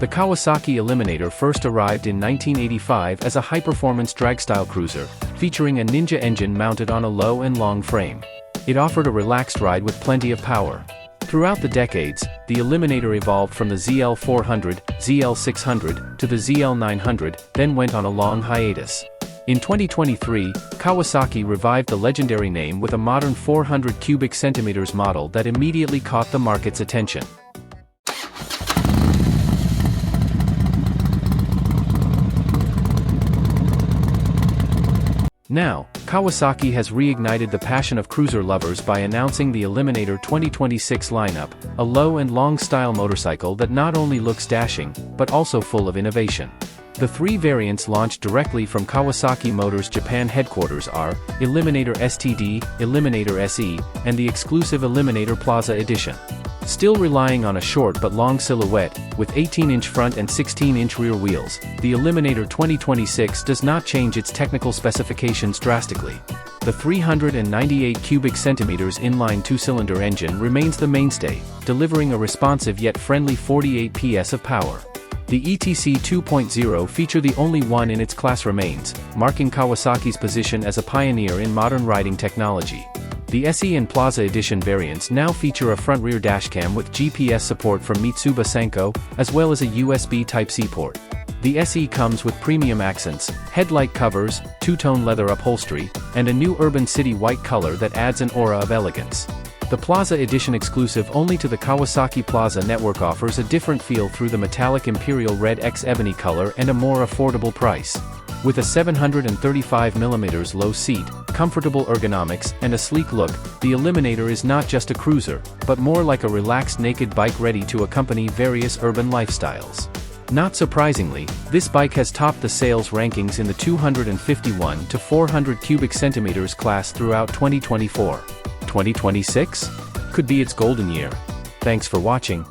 The Kawasaki Eliminator first arrived in 1985 as a high-performance drag-style cruiser, featuring a Ninja engine mounted on a low and long frame. It offered a relaxed ride with plenty of power. Throughout the decades, the Eliminator evolved from the ZL400, ZL600, to the ZL900, then went on a long hiatus. In 2023, Kawasaki revived the legendary name with a modern 400 cubic centimeters model that immediately caught the market's attention. Now, Kawasaki has reignited the passion of cruiser lovers by announcing the Eliminator 2026 lineup, a low and long style motorcycle that not only looks dashing, but also full of innovation. The three variants launched directly from Kawasaki Motors Japan headquarters are Eliminator STD, Eliminator SE, and the exclusive Eliminator Plaza Edition. Still relying on a short but long silhouette, with 18-inch front and 16-inch rear wheels, the Eliminator 2026 does not change its technical specifications drastically. The 398 cubic centimeters inline two-cylinder engine remains the mainstay, delivering a responsive yet friendly 48 PS of power. The ETC 2.0 feature, the only one in its class, remains, marking Kawasaki's position as a pioneer in modern riding technology. The SE and Plaza Edition variants now feature a front-rear dashcam with GPS support from Mitsuba Sanko, as well as a USB Type-C port. The SE comes with premium accents, headlight covers, two-tone leather upholstery, and a new urban city white color that adds an aura of elegance. The Plaza Edition, exclusive only to the Kawasaki Plaza network, offers a different feel through the metallic Imperial Red X ebony color and a more affordable price. With a 735mm low seat, comfortable ergonomics, and a sleek look, the Eliminator is not just a cruiser, but more like a relaxed naked bike ready to accompany various urban lifestyles. Not surprisingly, this bike has topped the sales rankings in the 251 to 400 cubic centimeters class throughout 2024. 2026? Could be its golden year. Thanks for watching.